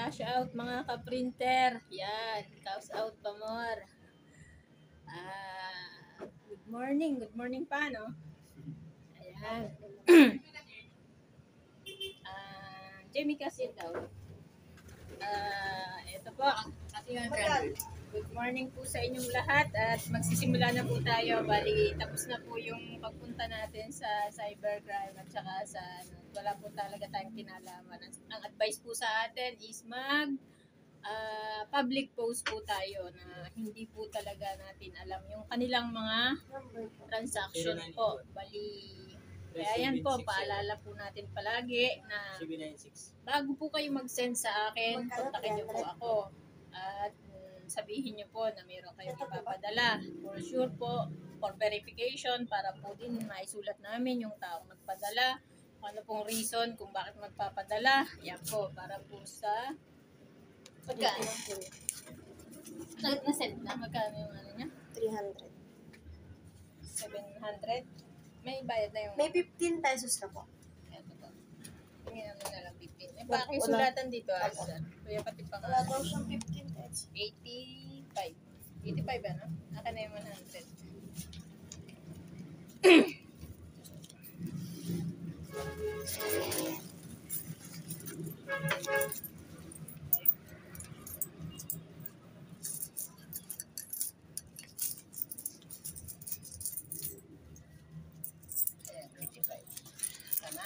Cash out mga ka-printer. Yan, cash out pa more. Good morning pa, no? Ayan. Jamie kasi daw. Ito po. Good morning po sa inyong lahat at magsisimula na po tayo. Bali, tapos na po yung pagpunta natin sa cybercrime at saka sa wala po talaga tayong kinalaman. Ang advice po sa atin is public post po tayo na hindi po talaga natin alam yung kanilang mga transaction po. Bali, kaya yan po, paalala po natin palagi na bago po kayo mag-send sa akin, kontakin niyo po ako. At sabihin niyo po na mayroon kayong ipapadala. For sure po, for verification, para po din maisulat namin yung taong nagpadala. Ano pong reason kung bakit magpapadala. Yan po, para po sa magkano? Na-send na? Magkano yung ano niya? 300. 700? May bayad na yung... May 15 pesos na po. Ito po. Tingnan mo na lang 15. Eh, baka yung sulatan dito, sir? Kuya, pati pa Wala daw siyang 15 pesos. 85. 85 ano? Akin na yung 100. Tama?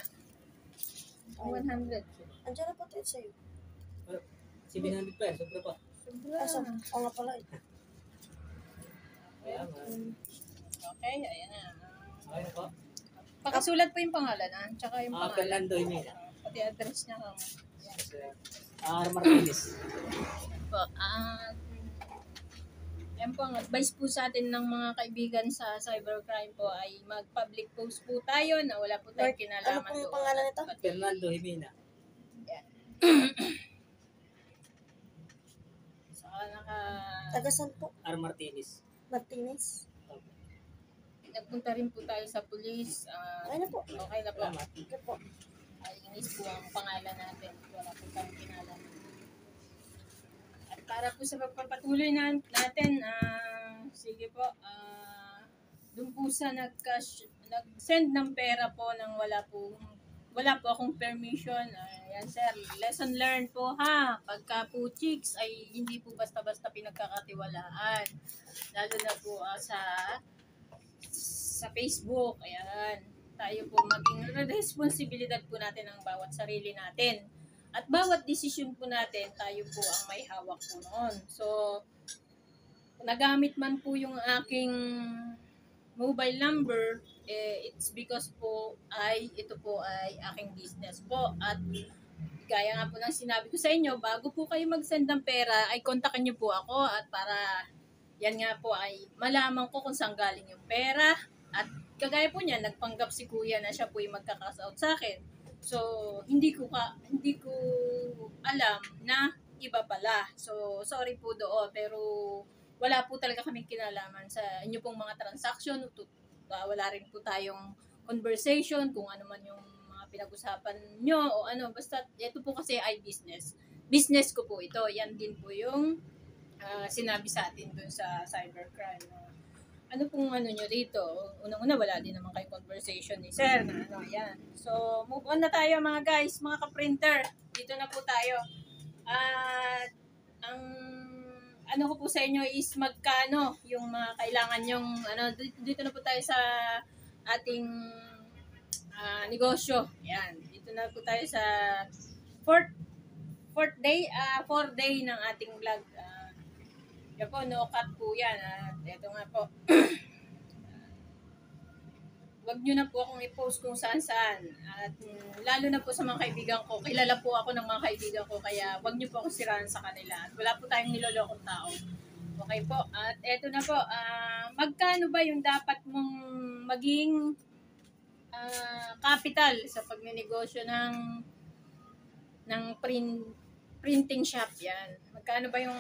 Ang 100. Andiyan na po tayo sa'yo. 700 pa, sobra pa. Asa? Oo nga pala. Okay, ayan na. Ayun po. Pakisulat po yung pangalan, tsaka yung pangalan. Fernando Jimenez. Pati address niya kamo. Martinez. Po, yan po, ang advice po sa atin ng mga kaibigan sa cybercrime po ay mag-public post po tayo na wala po tayong kinalaman Ano pong doon. pangalan nito? Fernando Jimenez. Yan. Saka Tagasan po. Martinez. Martinez. nagpunta rin po tayo sa police. Ay na po. Okay na po. Okay po. Ay, inis po ang pangalan natin. Wala po tayong kinalaman. At para po sa pagpapatuloy natin, sige po, doon po sa nag-send ng pera po nang wala po akong permission. Yan sir, lesson learned po ha. Pagka po chicks ay hindi po basta-basta pinagkakatiwalaan. Lalo na po sa Facebook. Ayan. Tayo po maging responsibilidad po natin ang bawat sarili natin. At bawat desisyon po natin, tayo po ang may hawak po noon. So, nagamit man po yung aking mobile number, it's because po ito po ay aking business po. At gaya nga po ng sinabi ko sa inyo, bago po kayo mag-send ng pera, ay kontakin niyo po ako at para yan nga po ay malaman ko kung saan galing yung pera. At kagaya po niya, nagpanggap si kuya na siya po yung magka-cash out sa akin. So, hindi ko alam na iba pala. So, sorry po doon, pero wala po talaga kaming kinalaman sa inyo pong mga transaction. Wala rin po tayong conversation kung ano man yung mga pinag-usapan nyo o ano. Basta, ito po kasi ay business. Business ko po ito. Yan din po yung sinabi sa atin dun sa cybercrime. Ano pong ano nyo dito? Unang-una, wala din naman kayo conversation ni sir na ano, yan. So, move on na tayo mga guys, mga ka-printer. Dito na po tayo. At, ang ano ko po sa inyo is magkano yung mga kailangan yung, dito na po tayo sa ating negosyo. Yan. Dito na po tayo sa fourth day ng ating vlog. Yan po, no cut po yan. Ito nga po. Wag nyo na po akong i-post kung saan-saan. At lalo na po sa mga kaibigan ko. Kilala po ako ng mga kaibigan ko. Kaya wag nyo po akong sirahan sa kanila. At wala po tayong nilolokong tao. Okay po. At eto na po. Magkano ba yung dapat mong maging capital sa pagnenegosyo ng printing shop yan? Magkano ba yung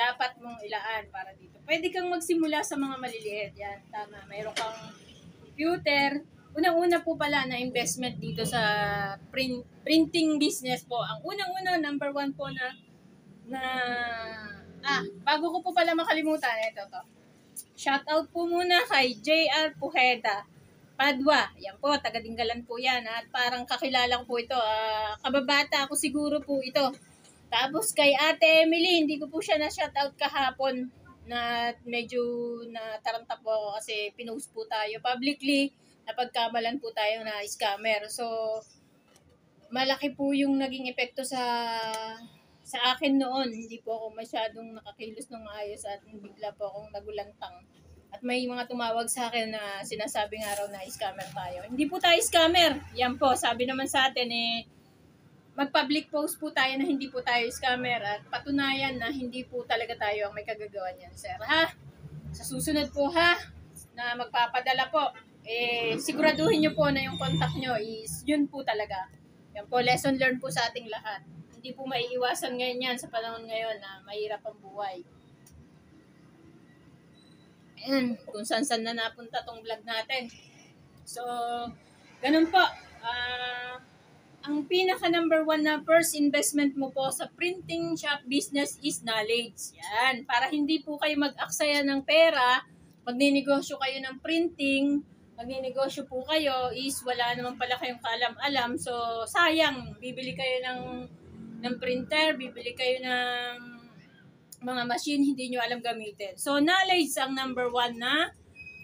dapat mong ilaan para dito? Pwede kang magsimula sa mga maliliit. Yan, tama. Mayroon kang computer, unang-una po pala na investment dito sa printing business po. Ang unang-una, number 1 po bago ko po pala makalimutan, ito to. Shout out po muna kay JR Pujeda Padua. Yan po, taga-Dinggalan po yan. At parang kakilala ko po ito. Kababata ako siguro po ito. Tapos kay Ate Emily, hindi ko po siya na-shout out kahapon na medyo nataranta po ako kasi pinost po tayo publicly. Napagkamalan po tayo na scammer. So, malaki po yung naging epekto sa akin noon. Hindi po ako masyadong nakakilos ng maayos at bigla po akong nagulantang. At may mga tumawag sa akin na sinasabi nga raw na scammer tayo. Hindi po tayo scammer. Yan po, sabi naman sa atin mag-public post po tayo na hindi po tayo scammer at patunayan na hindi po talaga tayo ang may kagagawa niyan, sir. Ha? Sa susunod po ha, na magpapadala po, siguraduhin nyo po na yung contact nyo is yun po talaga. Yan po, lesson learned po sa ating lahat. Hindi po maiiwasan ngayon yan sa panahon ngayon na mahirap ang buhay. Ayan, kung saan na napunta tong vlog natin. So, ganun po. Ang pinaka number 1 na first investment mo po sa printing shop business is knowledge. Yan. Para hindi po kayo mag-aksaya ng pera, magninegosyo kayo ng printing, magninegosyo po kayo is wala naman pala kayong kaalam-alam. So, sayang. Bibili kayo ng printer, bibili kayo ng mga machine, hindi nyo alam gamitin. So, knowledge ang number 1 na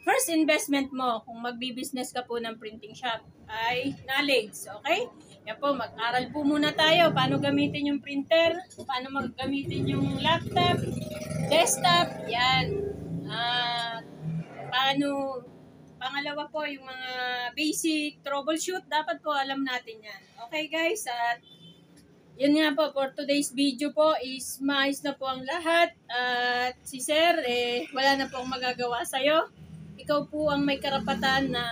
first investment mo kung magbi-business ka po ng printing shop ay knowledge. Okay? Yan po, mag-aral po muna tayo. Paano gamitin yung printer? Paano gamitin yung laptop? Desktop? Yan. Pangalawa po, yung mga basic troubleshoot. Dapat po alam natin yan. Okay guys? At yun nga po, for today's video po is maayos na po ang lahat. At si Sir, wala na po ang magagawa sa'yo. Ikaw po ang may karapatan na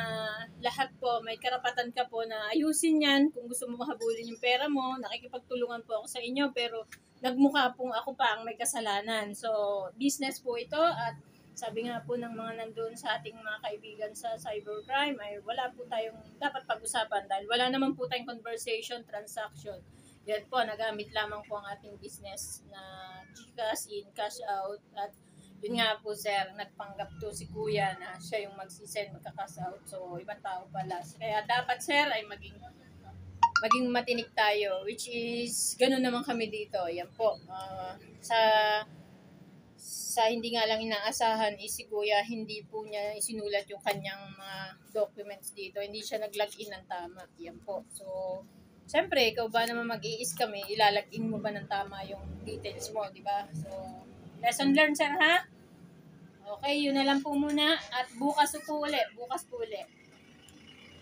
lahat po, may karapatan ka po na ayusin yan. Kung gusto mo mahabulin yung pera mo, nakikipagtulungan po ako sa inyo, pero nagmukha pong ako pa ang may kasalanan. So, business po ito at sabi nga po ng mga nandun sa ating mga kaibigan sa cybercrime ay wala po tayong dapat pag-usapan dahil wala naman po tayong conversation, transaction. Yan po, nagamit lamang po ang ating business na GCash in, cash out at yun nga po sir, nagpanggap to si kuya na siya yung magsisend, magka-cash out. So, ibang tao pala. Kaya dapat sir ay maging matinik tayo. Which is, ganun naman kami dito. Yan po. Sa hindi nga lang inaasahan is si kuya, hindi po niya isinulat yung kanyang mga documents dito. Hindi siya nag-login ng tama. Yan po. So, siyempre, ikaw ba naman mag-i-is kami, ilalagin mo ba ng tama yung details mo, di ba? So, lesson learned sir ha? Okay, yun na lang po muna. At bukas po ulit.